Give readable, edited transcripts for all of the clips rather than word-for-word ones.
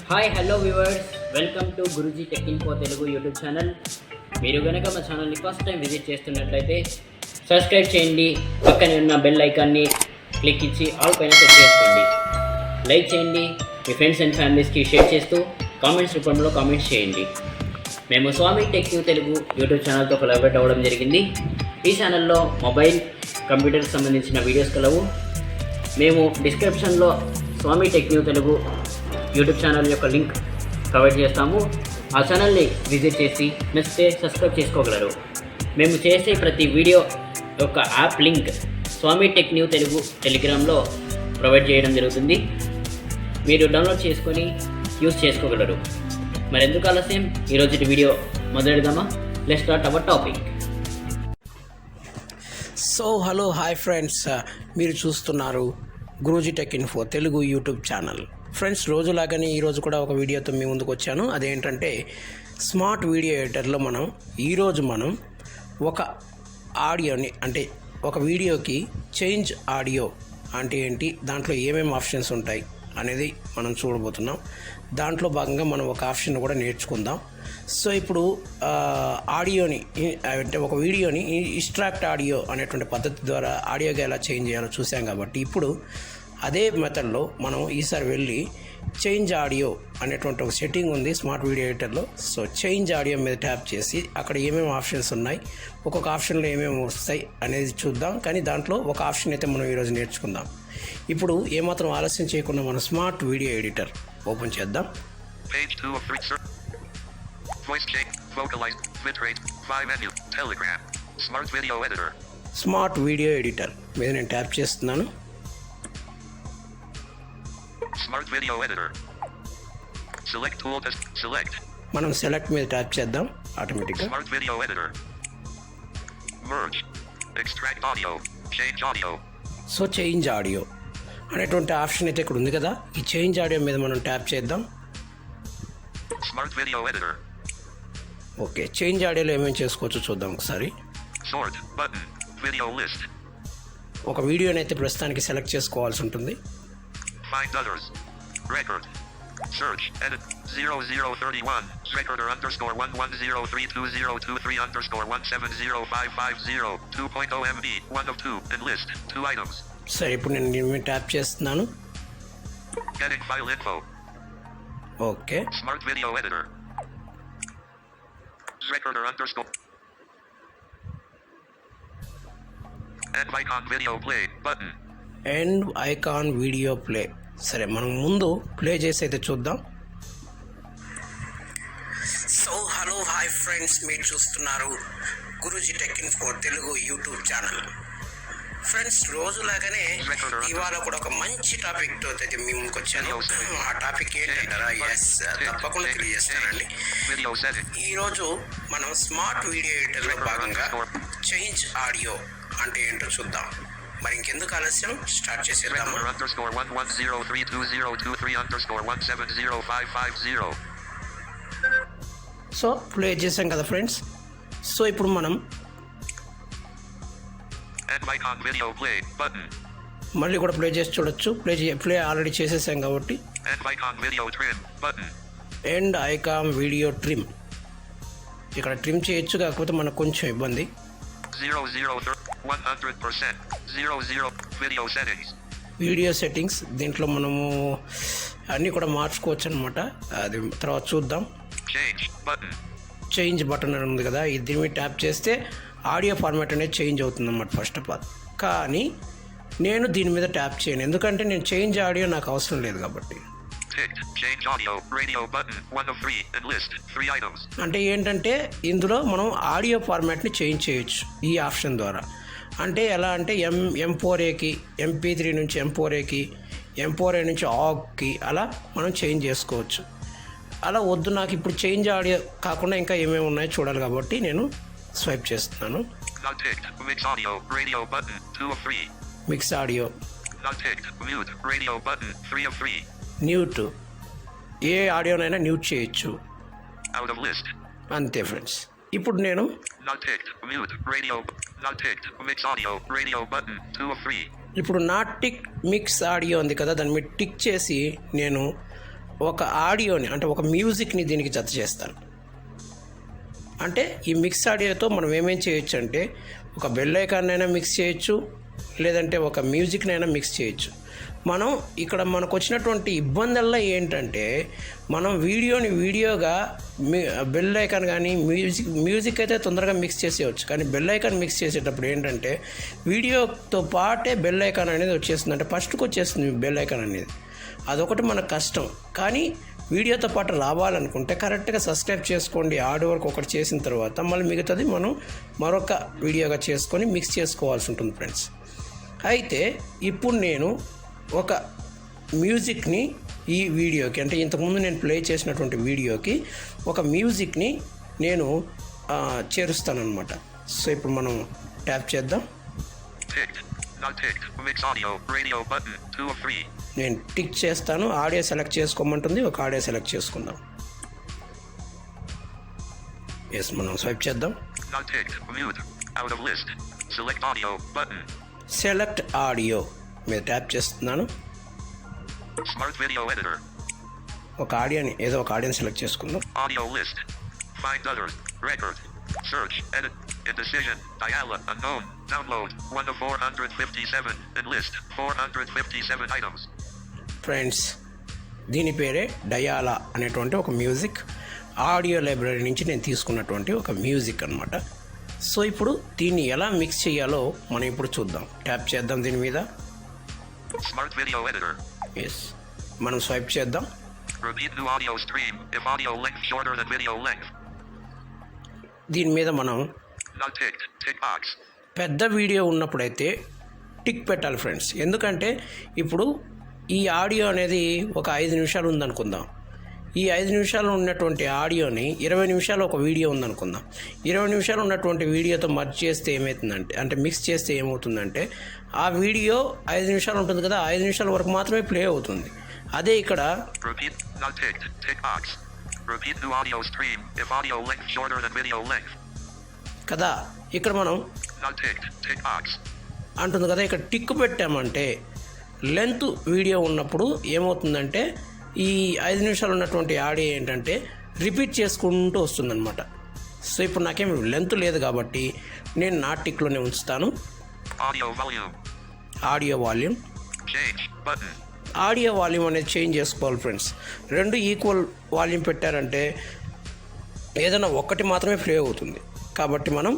Hi hello viewers, welcome to Guruji tech info Telugu YouTube channel. మీరు కనుక మా ఛానల్ని ఫస్ట్ టైం విజిట్ చేస్తున్నట్లయితే సబ్స్క్రైబ్ చేయండి, పక్కనే ఉన్న బెల్ ఐకాన్ని క్లిక్ ఇచ్చి ఆల్ పైన సెట్ చేసుకోండి. లైక్ చేయండి, మీ ఫ్రెండ్స్ అండ్ ఫ్యామిలీస్కి షేర్ చేస్తూ కామెంట్స్ రూపంలో కామెంట్స్ చేయండి. మేము స్వామి టెక్ తెలుగు యూట్యూబ్ ఛానల్తో కొలాబరేట్ అవ్వడం జరిగింది. ఈ ఛానల్లో మొబైల్, కంప్యూటర్కి సంబంధించిన వీడియోస్ కలవు. మేము డిస్క్రిప్షన్లో స్వామి టెక్ తెలుగు యూట్యూబ్ ఛానల్ యొక్క లింక్ ప్రొవైడ్ చేస్తాము. ఆ ఛానల్ని విజిట్ చేసి నచ్చితే సబ్స్క్రైబ్ చేసుకోగలరు. మేము చేసే ప్రతి వీడియో యొక్క యాప్ లింక్ స్వామి టెక్ తెలుగు టెలిగ్రామ్లో ప్రొవైడ్ చేయడం జరుగుతుంది. మీరు డౌన్లోడ్ చేసుకొని యూజ్ చేసుకోగలరు. మరెందుకు ఆలస్యం, ఈరోజు వీడియో మొదలెడదామా? Let's start our topic. Hello hi friends, మీరు చూస్తున్నారు Guruji tech info Telugu YouTube channel. Friends, రోజులాగానే ఈరోజు కూడా ఒక వీడియోతో మీ ముందుకు వచ్చాను. అదేంటంటే స్మార్ట్ వీడియో ఎడిటర్లో ఈరోజు మనం ఒక ఆడియోని, అంటే ఒక వీడియోకి చేంజ్ ఆడియో అంటే ఏంటి, దాంట్లో ఏమేమి ఆప్షన్స్ ఉంటాయి అనేది మనం చూడబోతున్నాం. దాంట్లో భాగంగా మనం ఒక ఆప్షన్ కూడా నేర్చుకుందాం. సో ఇప్పుడు ఆడియోని, అంటే ఒక వీడియోని ఇన్స్ట్రాక్ట్ ఆడియో అనేటువంటి పద్ధతి ద్వారా ఆడియోగా ఎలా చేంజ్ చేయాలో చూసాం. కాబట్టి ఇప్పుడు అదే మెథడ్లో మనం ఈసారి వెళ్ళి చేంజ్ ఆడియో అనేటువంటి ఒక సెట్టింగ్ ఉంది స్మార్ట్ వీడియో ఎడిటర్లో. సో చేంజ్ ఆడియో మీద ట్యాప్ చేసి అక్కడ ఏమేమి ఆప్షన్స్ ఉన్నాయి, ఒక్కొక్క ఆప్షన్లో ఏమేమి వస్తాయి అనేది చూద్దాం. కానీ దాంట్లో ఒక ఆప్షన్ అయితే మనం ఈరోజు నేర్చుకుందాం. ఇప్పుడు ఏమాత్రం ఆలస్యం చేయకుండా మనం స్మార్ట్ వీడియో ఎడిటర్ ఓపెన్ చేద్దాం. Page 2 of 3 Voice change, vocalize, bitrate, 5 menu, Telegram, Smart Video Editor. Smart video editor మీద నేను ట్యాప్ చేస్తున్నాను. Smart Video Editor. Select tool test, select. మనం సెలెక్ట్ మీద ట్యాప్ చేద్దాం ఆటోమేటిక్గా. Smart Video Editor. Merge. Extract audio. Change audio. So change audio అనేటువంటి option అయితే ఇక్కడ ఉంది కదా. ఈ చేంజ్ ఆడియో మీద మనం ట్యాప్ చేద్దాం. Smart Video Editor. Okay, change ఆడియోలో ఏమేమి చేసుకోవచ్చో చూద్దాం ఒకసారి. Sort. Button. Video list. ఒక వీడియోని అయితే ప్రస్తుతానికి సెలెక్ట్ చేసుకోవాల్సి ఉంటుంది. Find others. Record. Search. Edit. 0031. Recorder underscore 11032023 underscore 170550. 2.0 MB. 1 of 2. And list. 2 items. సరే, ఇప్పుడు నేను దీని మీద ట్యాప్ చేస్తున్నాను. Getting file info. Okay, Smart Video Editor. Recorder underscore. And icon video play button. And icon video play. సరే, మనం ముందు play చేసి అయితే చూద్దాం. సో హలో హాయ్ ఫ్రెండ్స్, మీరు చూస్తున్నారు Guruji tech info Telugu YouTube channel. Friends, రోజులాగానే ఇవాళ కూడా ఒక మంచి టాపిక్ తో అయితే మీ ముందుకు వచ్చాను. ఆ టాపిక్ ఏంటంటారా? ఎస్, తప్పకుండా తెలియజేస్తానండి. ఈరోజు మనం స్మార్ట్ వీడియో ఎడిటర్లో భాగంగా చేంజ్ ఆడియో అంటే ఏంటో చూద్దాం. మరి ఇంకెందుకు ఆలస్యం, స్టార్ట్ చేసేద్దాము. Recorder underscore 11032023 underscore 170550. So play చేసాం కదా ఫ్రెండ్స్. సో ఇప్పుడు మనం And icon video play button. మళ్ళీ కూడా ప్లే చేసి చూడొచ్చు. ప్లే ఆల్రెడీ చేసేసాం కాబట్టి. And icon video trim button. And icon video trim, ఇక్కడ ట్రిమ్ చేయొచ్చు, కాకపోతే మనకు కొంచెం ఇబ్బంది. 100%. 00 video settings. వీడియో సెట్టింగ్స్, దీంట్లో మనము అన్నీ కూడా మార్చుకోవచ్చు అనమాట. అది తర్వాత చూద్దాం. Change button. చేంజ్ బటన్ అని ఉంది కదా, దీని మీద ట్యాప్ చేస్తే ఆడియో ఫార్మాట్ అనేది చేంజ్ అవుతుంది అన్నమాట ఫస్ట్ ఆఫ్ ఆల్. కానీ నేను దీని మీద ట్యాప్ చేయను, ఎందుకంటే నేను చేంజ్ ఆడియో నాకు అవసరం లేదు కాబట్టి. Ticked. Change audio radio button 1 of 3 and list 3 items. అంటే ఏంటంటే ఇందులో మనం ఆడియో ఫార్మాట్ని చేంజ్ చేయొచ్చు ఈ ఆప్షన్ ద్వారా. అంటే ఎలా అంటే M4A MP3 నుంచి M4A M4A నుంచి AUGకి అలా మనం చేంజ్ చేసుకోవచ్చు. అలా వద్దు, నాకు ఇప్పుడు చేంజ్ ఆడియో కాకుండా ఇంకా ఏమేమి ఉన్నాయో చూడాలి కాబట్టి నేను స్వైప్ చేస్తున్నాను. Not ticked. Mix audio radio button 2 of 3. Mix audio. Not ticked. Mute radio button 3 of 3. న్యూట్, ఏ ఆడియోనైనా న్యూట్ చేయొచ్చు. Out of list. అంతే ఫ్రెండ్స్. ఇప్పుడు నేను Not ticked. Mute radio. Not ticked. Mix audio radio button 2 of 3. ఇప్పుడు not tick mix audio ఉంది కదా, దాన్ని మీరు tick చేసి నేను ఒక ఆడియోని అంటే ఒక మ్యూజిక్ని దీనికి జత చేస్తాను. అంటే ఈ మిక్స్ ఆడియోతో మనం ఏమేం చేయొచ్చు అంటే ఒక బెల్ ఐకాన్ అయినా మిక్స్ చేయొచ్చు, లేదంటే ఒక మ్యూజిక్నైనా మిక్స్ చేయొచ్చు. మనం ఇక్కడ మనకు వచ్చినటువంటి ఇబ్బందుల్లో ఏంటంటే మనం వీడియోగా బెల్ ఐకాన్ కానీ మ్యూజిక్ అయితే తొందరగా మిక్స్ చేసేయచ్చు, కానీ బెల్ ఐకాన్ మిక్స్ చేసేటప్పుడు ఏంటంటే వీడియోతో పాటే బెల్ ఐకాన్ అనేది వచ్చేస్తుంది, అంటే ఫస్ట్కి వచ్చేస్తుంది బెల్ ఐకాన్ అనేది. అదొకటి మనకు కష్టం. కానీ వీడియోతో పాటు రావాలనుకుంటే కరెక్ట్గా సబ్స్క్రైబ్ చేసుకోండి. ఆడియో వరకు ఒకటి చేసిన తర్వాత మళ్ళీ మిగతాది మనం మరొక వీడియోగా చేసుకొని మిక్స్ చేసుకోవాల్సి ఉంటుంది ఫ్రెండ్స్. అయితే ఇప్పుడు నేను ఒక మ్యూజిక్ని ఈ వీడియోకి, అంటే ఇంతకుముందు నేను ప్లే చేసినటువంటి వీడియోకి ఒక మ్యూజిక్ని నేను చేరుస్తానన్నమాట. సో ఇప్పుడు మనం ట్యాప్ చేద్దాం. నేను టిక్ చేస్తాను. ఆడియో సెలెక్ట్ చేసుకోమంటుంది, ఒక ఆడియో సెలెక్ట్ చేసుకుందాం. ఎస్, మనం స్వైప్ చేద్దాం. సెలెక్ట్ ఆడియో మీద ట్యాప్ చేస్తున్నాను. Smart video editor. ఒక ఆడియోని ఏదో ఒక ఆడియోని సెలెక్ట్ చేసుకుందాం. Audio list. Find others. Record. Search. Edit. Indecision. Diala. Unknown. Download. 1 of 457. Enlist. 457 items. Friends, దీని పేరే డయాలా అనేటువంటి ఒక మ్యూజిక్. ఆడియో లైబ్రరీ నుంచి నేను తీసుకున్నటువంటి ఒక మ్యూజిక్ అన్నమాట. సో ఇప్పుడు దీన్ని ఎలా మిక్స్ చేయాలో మనం ఇప్పుడు చూద్దాం. ట్యాప్ చేద్దాం దీని మీద. Smart video editor. ఎస్, మనం స్వైప్ చేద్దాం. Repeat new audio stream if audio length shorter than video length. దీని మీద మనం Not ticked. Tick box. పెద్ద వీడియో ఉన్నప్పుడైతే టిక్ పెట్టాలి ఫ్రెండ్స్. ఎందుకంటే ఇప్పుడు ఈ ఆడియో అనేది ఒక 5 నిమిషాలు ఉందనుకుందాం. ఈ 5 నిమిషాలు ఉన్నటువంటి ఆడియోని 20 నిమిషాలు ఒక వీడియో ఉందనుకుందాం. 20 నిమిషాలు ఉన్నటువంటి వీడియోతో మర్జ్ చేస్తే ఏమవుతుందంటే, అంటే మిక్స్ చేస్తే ఏమవుతుందంటే ఆ వీడియో 5 నిమిషాలు ఉంటుంది కదా, 5 నిమిషాల వరకు మాత్రమే ప్లే అవుతుంది. అదే ఇక్కడ Repeat. Not ticked. Tick box. Repeat new audio stream if audio length shorter than video length. కదా, ఇక్కడ మనం Not ticked. Tick box. అంటుంది కదా, ఇక్కడ టిక్ పెట్టామంటే లెంత్ వీడియో ఉన్నప్పుడు ఏమవుతుందంటే ఈ 5 నిమిషాలు ఉన్నటువంటి ఆడియో ఏంటంటే రిపీట్ చేసుకుంటూ వస్తుందన్నమాట. సో ఇప్పుడు నాకేం లెంత్ లేదు కాబట్టి నేను నా టిక్లోనే ఉంచుతాను. Audio volume. Audio volume. Change button. Audio volume అనేది చేంజ్ చేసుకోవాలి ఫ్రెండ్స్. 2 ఈక్వల్ వాల్యూమ్ పెట్టారంటే ఏదైనా ఒక్కటి మాత్రమే ప్లే అవుతుంది. కాబట్టి మనం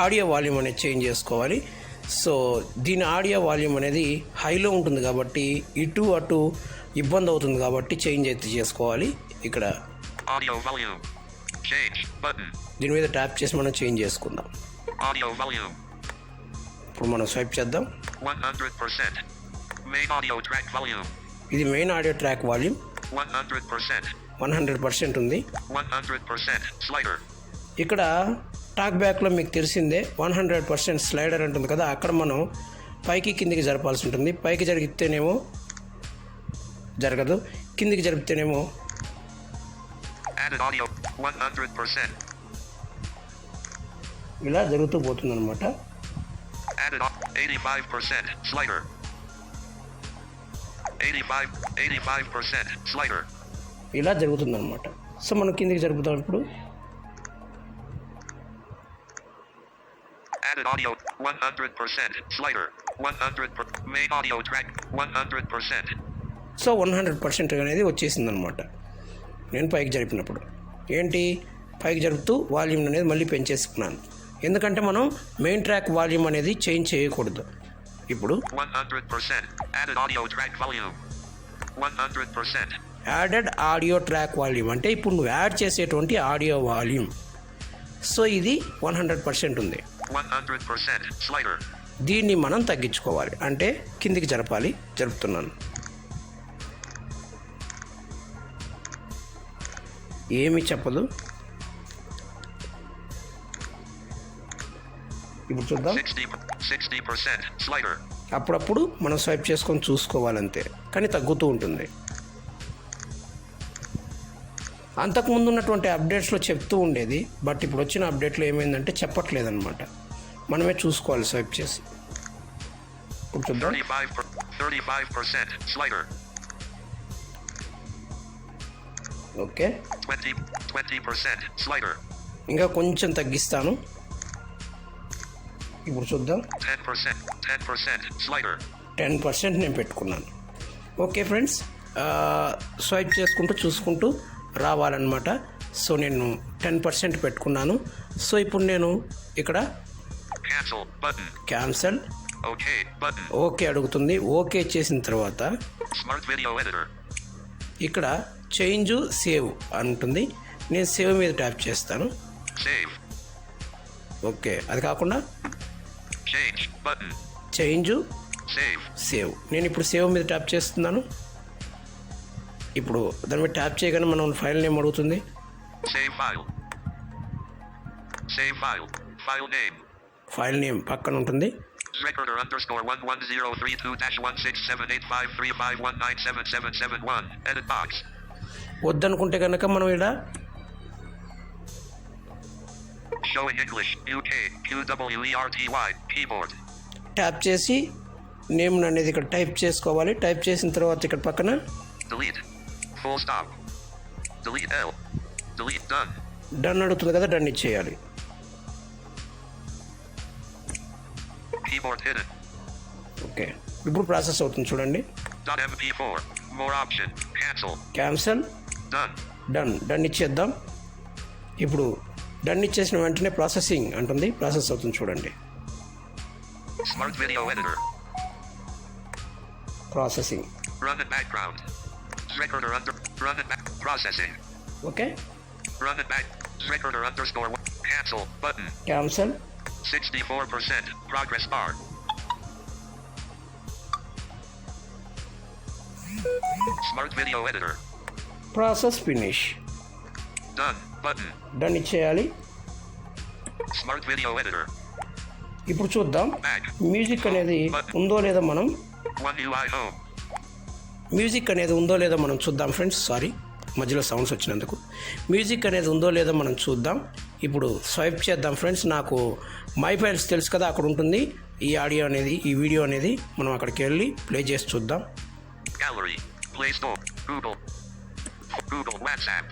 ఆడియో వాల్యూమ్ అనేది చేంజ్ చేసుకోవాలి. సో దీని ఆడియో వాల్యూమ్ అనేది హైలో ఉంటుంది కాబట్టి ఇటు అటు ఇబ్బంది అవుతుంది కాబట్టి చేంజ్ అయితే చేసుకోవాలి. ఇక్కడ Audio volume. Change button. దీని మీద ట్యాప్ చేసి మనం చేంజ్ చేసుకుందాం. Audio volume. ఇప్పుడు మనం స్వైప్ చేద్దాం. 100%. Main audio track volume. ఇది మెయిన్ ఆడియో ట్రాక్ వాల్యూమ్ 100%. 100% ఉంది. 100%. Slider. ఇక్కడ టాక్ బ్యాక్లో మీకు తెలిసిందే 100% స్లైడర్ ఉంటుంది కదా, అక్కడ మనం పైకి కిందికి జరపాల్సి ఉంటుంది. పైకి జరిగితేనేమో జరగదు, కిందికి జరిపితేనేమో Added audio 100%. ఇలా జరుగుతూ పోతుంది అనమాట. Added 85% slider. 85% slider. ఇలా జరుగుతుంది అనమాట. సో మనం కిందికి జరుపుతాం. ఇప్పుడు Added audio 100% slider. 100% main audio track 100%. So 100% అనేది వచ్చేసింది అనమాట. నేను పైకి జరిపినప్పుడు ఏంటి, పైకి జరుపుతూ వాల్యూమ్ అనేది మళ్ళీ పెంచేసుకున్నాను. ఎందుకంటే మనం మెయిన్ ట్రాక్ వాల్యూమ్ అనేది చేంజ్ చేయకూడదు. ఇప్పుడు 100% added audio track volume 100%. Added audio track volume అంటే ఇప్పుడు నువ్వు యాడ్ చేసేటువంటి ఆడియో వాల్యూమ్. సో ఇది 100% ఉంది. 100% slider. దీన్ని మనం తగ్గించుకోవాలి, అంటే కిందికి జరపాలి. జరుపుతున్నాను. ఏమీ చెప్పదు. ఇప్పుడు చూద్దాం. 60% slider. అప్పుడప్పుడు మనం స్వైప్ చేసుకొని చూసుకోవాలంతే, కానీ తగ్గుతూ ఉంటుంది. అంతకుముందు ఉన్నటువంటి అప్డేట్స్లో చెప్తూ ఉండేది, బట్ ఇప్పుడు వచ్చిన అప్డేట్లో ఏమైందంటే చెప్పట్లేదన్నమాట. మనమే చూసుకోవాలి స్వైప్ చేసి. ఇప్పుడు చూద్దాం. 35% slider. Okay 20% slider. ఇంకా కొంచెం తగ్గిస్తాను. ఇప్పుడు చూద్దాం. 10% slider. 10% నేను పెట్టుకున్నాను. ఓకే ఫ్రెండ్స్, స్వైప్ చేసుకుంటూ చూసుకుంటూ రావాలన్నమాట. సో నేను 10% పెట్టుకున్నాను. సో ఇప్పుడు నేను ఇక్కడ Cancel button. Cancel Okay button. Okay అడుగుతుంది. ఓకే చేసిన తర్వాత Smart video editor. ఇక్కడ చేంజ్ సేవ్ అంటుంది. నేను సేవ్ మీద ట్యాప్ చేస్తాను. Save. ఓకే, అది కాకుండా Change button. Change Save. Save. నేను ఇప్పుడు సేవ్ మీద ట్యాప్ చేస్తున్నాను. ఇప్పుడు దాని మీద ట్యాప్ చేయగానే మనం ఫైల్ నేమ్ అడుగుతుంది. Save file. Save file. File name. File name పక్కన ఉంటుంది. Recorder underscore 11032-1678535197771. Edit box. వద్దనుకుంటే కనుక మనం ఇక్కడ Showing English UK QWERTY keyboard. Tap చేసి నేమ్ అనేది ఇక్కడ టైప్ చేసుకోవాలి. టైప్ చేసిన తర్వాత ఇక్కడ పక్కన Delete. Full stop. Delete L. Delete done. Done అడుగుతుంది కదా, డన్ ఇచ్చేయాలి. Keyboard hidden. ఓకే, ఇప్పుడు ప్రాసెస్ అవుతుంది చూడండి. .mp4. More option. Cancel. Cancel Done. Done ఇచ్చేద్దాం. ఇప్పుడు డన్ ఇచ్చేసిన వెంటనే ప్రాసెసింగ్ అంటుంది. ప్రాసెస్ అవుతుంది చూడండి. Smart video editor. Processing. Run in background. Recorder under. Run in back. Processing. Okay, Run it back. Recorder underscore 1. Cancel button. Cancel 64%. Progress bar. Smart video editor. Process finish. Done button. Done ఇచ్చేయాలి. Smart video editor. ఇప్పుడు చూద్దాం Back. Music అనేది ఉందో లేదో మనం One UI home. Music అనేది ఉందో లేదో మనం చూద్దాం ఫ్రెండ్స్. సారీ, మధ్యలో సౌండ్స్ వచ్చినందుకు. మ్యూజిక్ అనేది ఉందో లేదో మనం చూద్దాం. ఇప్పుడు స్వైప్ చేద్దాం ఫ్రెండ్స్. నాకు మై ఫైల్స్ తెలుసు కదా, అక్కడ ఉంటుంది ఈ ఆడియో అనేది, ఈ వీడియో అనేది. మనం అక్కడికి వెళ్ళి ప్లే చేసి చూద్దాం. Gallery. Play Store. Google. Google. WhatsApp.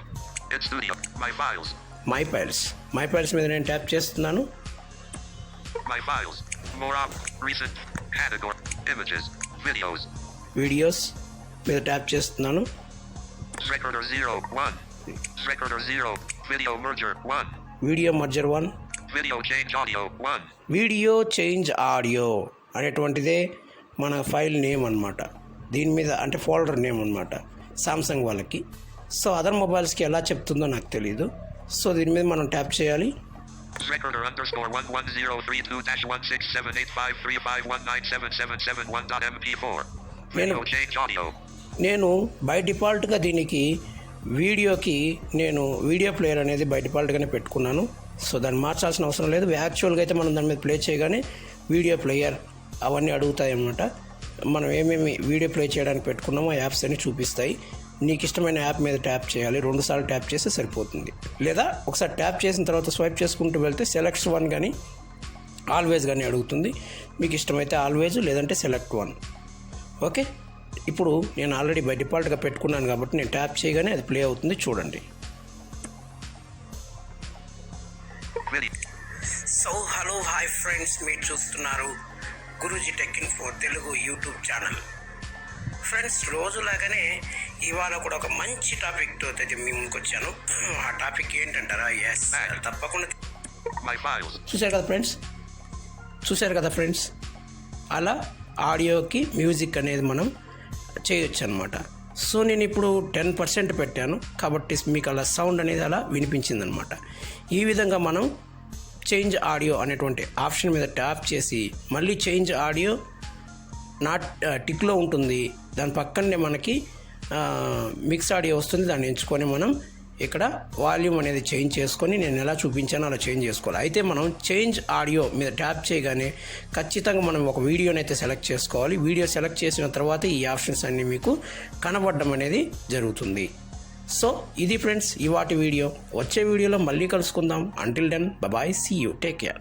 In Studio. My files. My files మీద నేను ట్యాప్ చేస్తున్నాను. My files. More up. Recent. Category. Images. Videos. Videos మీద ట్యాప్ చేస్తున్నాను. Recorder 0. 1. Recorder 0. Video merger 1. Video merger 1. Video change audio 1. Video change audio అనేటువంటిదే మన file name అన్నమాట. దీని మీద అంటే ఫోల్డర్ నేమ్ అన్నమాట సామ్సంగ్ వాళ్ళకి. సో అదర్ మొబైల్స్కి ఎలా చెప్తుందో నాకు తెలీదు. సో దీని మీద మనం ట్యాప్ చేయాలి. Recorder underscore 11032-1678535197771.mp4. Video change audio. నేను బై డిఫాల్ట్గా దీనికి వీడియోకి నేను వీడియో ప్లేయర్ అనేది బై డిఫాల్ట్గానే పెట్టుకున్నాను. సో దాన్ని మార్చాల్సిన అవసరం లేదు. యాక్చువల్గా అయితే మనం దాని మీద ప్లే చేయగానే వీడియో ప్లేయర్ అవన్నీ అడుగుతాయి అన్నమాట. మనం ఏమేమి వీడియో ప్లే చేయడానికి పెట్టుకున్నామో యాప్స్ అన్ని చూపిస్తాయి. నీకు ఇష్టమైన యాప్ మీద ట్యాప్ చేయాలి. 2 సార్లు ట్యాప్ చేస్తే సరిపోతుంది. లేదా ఒకసారి ట్యాప్ చేసిన తర్వాత స్వైప్ చేసుకుంటూ వెళ్తే సెలెక్ట్ 1 కానీ ఆల్వేజ్ కానీ అడుగుతుంది. మీకు ఇష్టమైతే ఆల్వేజ్, లేదంటే సెలెక్ట్ 1. ఓకే, ఇప్పుడు నేను ఆల్రెడీ బై డిఫాల్ట్గా పెట్టుకున్నాను కాబట్టి నేను ట్యాప్ చేయగానే అది ప్లే అవుతుంది. చూడండి. సో హలో హాయ్ ఫ్రెండ్స్, మీరు చూస్తున్నారు Guruji tech info Telugu YouTube channel. Friends, రోజులాగానే ఇవాళ కూడా ఒక మంచి టాపిక్తో అయితే మీ ముందుకు వచ్చాను. ఆ టాపిక్ ఏంటంటారా? ఎస్, తప్పకుండా. చూశారు కదా ఫ్రెండ్స్, అలా ఆడియోకి మ్యూజిక్ అనేది మనం చేయొచ్చు అనమాట. సో నేను ఇప్పుడు 10% పెట్టాను కాబట్టి మీకు అలా సౌండ్ అనేది అలా వినిపించింది అనమాట. ఈ విధంగా మనం చేంజ్ ఆడియో అనేటువంటి ఆప్షన్ మీద ట్యాప్ చేసి మళ్ళీ చేంజ్ ఆడియో నాట్ టిక్లో ఉంటుంది. దాని పక్కనే మనకి మిక్స్ ఆడియో వస్తుంది. దాన్ని ఎంచుకొని మనం ఇక్కడ వాల్యూమ్ అనేది చేంజ్ చేసుకొని నేను ఎలా చూపించానో అలా చేంజ్ చేసుకోవాలి. అయితే మనం చేంజ్ ఆడియో మీద ట్యాప్ చేయగానే ఖచ్చితంగా మనం ఒక వీడియోని అయితే సెలెక్ట్ చేసుకోవాలి. వీడియో సెలెక్ట్ చేసిన తర్వాత ఈ ఆప్షన్స్ అన్నీ మీకు కనబడడం అనేది జరుగుతుంది. సో ఇది ఫ్రెండ్స్ ఇవాటి వీడియో. వచ్చే వీడియోలో మళ్ళీ కలుసుకుందాం. Until then bye, see you, take care.